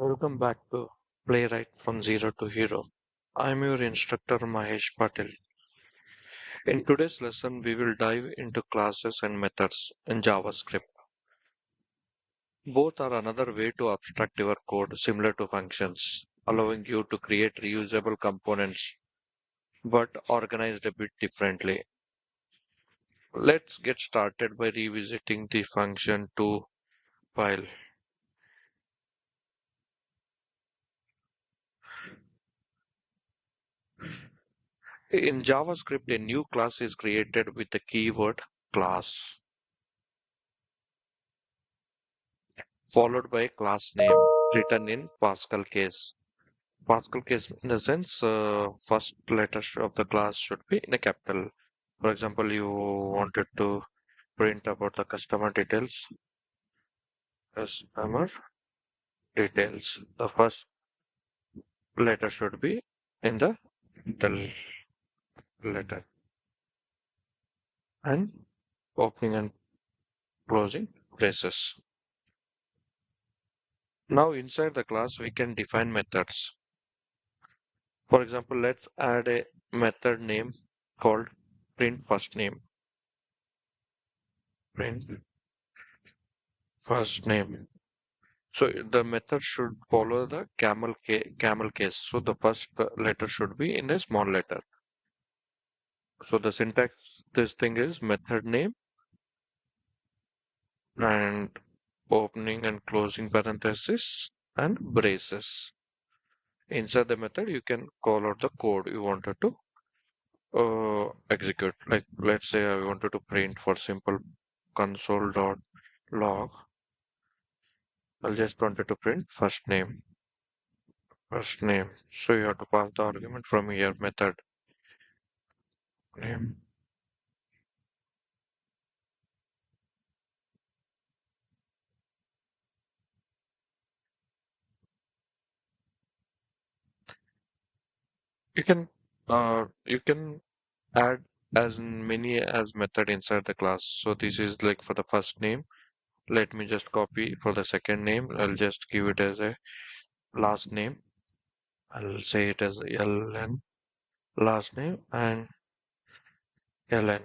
Welcome back to Playwright from Zero to Hero. I'm your instructor Mahesh Patil. In today's lesson, we will dive into classes and methods in JavaScript. Both are another way to abstract your code similar to functions, allowing you to create reusable components but organized a bit differently. Let's get started by revisiting the function2 file. In JavaScript, a new class is created with the keyword class, followed by a class name written in Pascal case. Pascal case in the sense, first letter of the class should be in a capital. For example, you wanted to print about the customer details. The first letter should be in the capital letter and opening and closing braces. Now inside the class, we can define methods. For example, let's add a method name called print first name. Print first name. So the method should follow the camel case. So the first letter should be in a small letter. So the syntax, this thing is method name and opening and closing parenthesis and braces. Inside the method, you can call out the code you wanted to execute. Like let's say I wanted to print for simple console.log. I'll just wanted to print first name. First name. So you have to pass the argument from here method name. You can add as many as method inside the class. So this is like for the first name. Let me just copy for the second name. I'll just give it as a last name. I'll say it as LN last name and LN.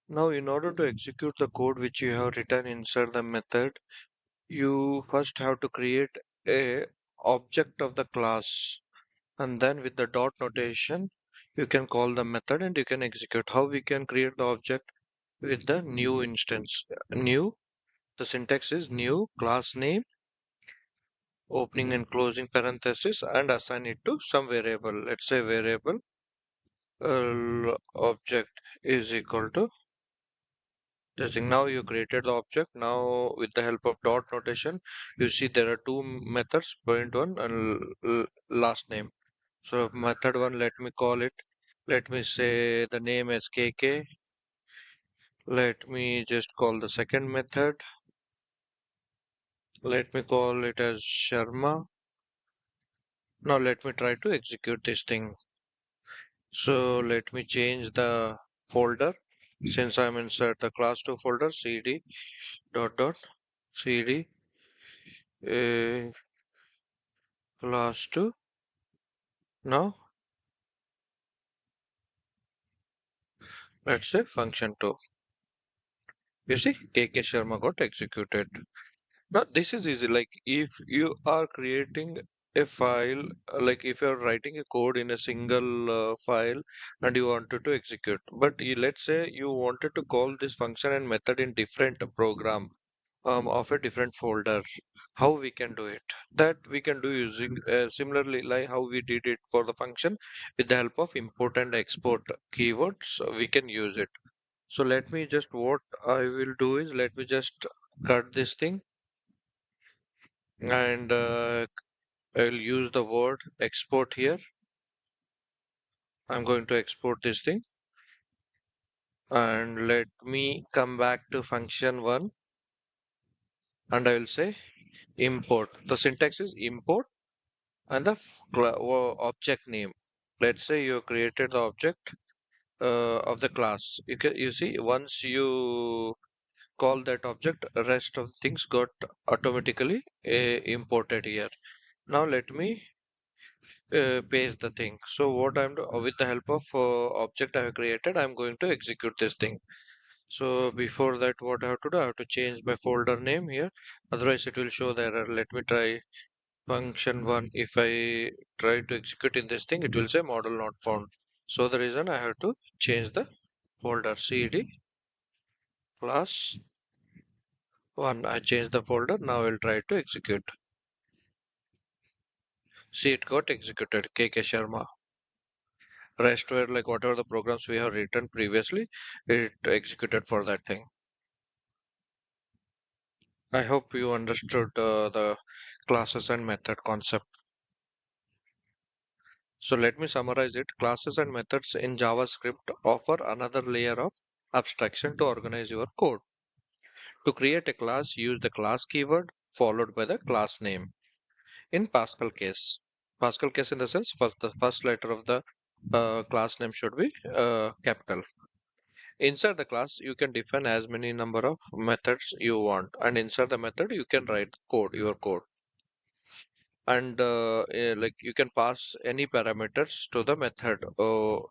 Now in order to execute the code which you have written inside the method, you first have to create a object of the class, and then with the dot notation you can call the method and you can execute. How we can create the object? With the new instance. New, the syntax is new class name opening and closing parenthesis and assign it to some variable. Let's say variable object is equal to this thing. Now you created the object. Now with the help of dot notation, you see there are two methods, point one and last name. So method one, let me call it. Let me say the name as KK. Let me just call the second method. Let me call it as Sharma. Now let me try to execute this thing. So let me change the folder. Since I'm inside the class2 folder, cd dot dot cd class2. Now let's say function2. You see, KK Sharma got executed. Now this is easy. Like if you are creating a file, like if you're writing a code in a single file and you wanted to execute, but let's say you wanted to call this function and method in different program of a different folder, how we can do it? That we can do using similarly like how we did it for the function with the help of import and export keywords. We can use it. So let me just what I will do is let me just cut this thing and I'll use the word export here. I'm going to export this thing and let me come back to function one and I will say import. The syntax is import and the object name. Let's say you created the object of the class. You see once you call that object, rest of things got automatically imported here. Now let me paste the thing. So what with the help of object I have created, I'm going to execute this thing. So before that, what I have to do, I have to change my folder name here. Otherwise, it will show the error. Let me try function one. If I try to execute in this thing, it will say model not found. So the reason I have to change the folder cd class one. I changed the folder. Now I'll try to execute. See, it got executed. KK Sharma. Rest were like whatever the programs we have written previously, it executed for that thing. I hope you understood the classes and method concept. So let me summarize it. Classes and methods in JavaScript offer another layer of abstraction to organize your code. To create a class, use the class keyword followed by the class name. In Pascal case in the sense the first letter of the class name should be capital. Inside the class, you can define as many number of methods you want, and inside the method, you can write code, your code, and like you can pass any parameters to the method, or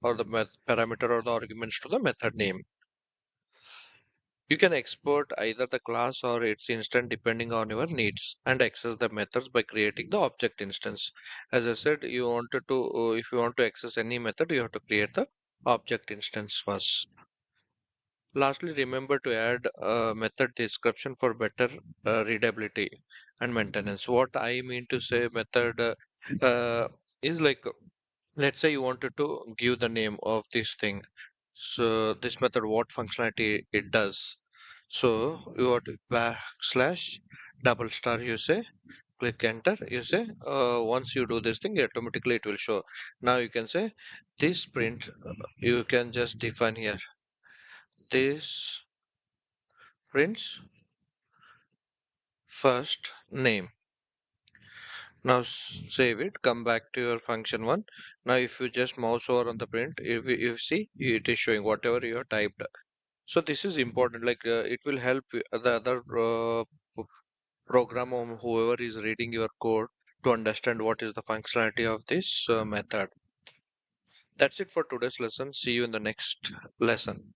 the parameter or the arguments to the method name. You can export either the class or its instance depending on your needs, and access the methods by creating the object instance. As I said, you wanted to, if you want to access any method, you have to create the object instance first. Lastly, remember to add a method description for better readability and maintenance. What I mean to say method is like, let's say you wanted to give the name of this thing. So this method, what functionality it does. So you want to backslash double star, you say, click enter, you say, once you do this thing, automatically it will show. Now you can say this print, you can just define here, this prints first name. Now save it, come back to your function one. Now if you just mouse over on the print, if you see it is showing whatever you have typed. So this is important, like it will help the other program or whoever is reading your code to understand what is the functionality of this method. That's it for today's lesson. See you in the next lesson.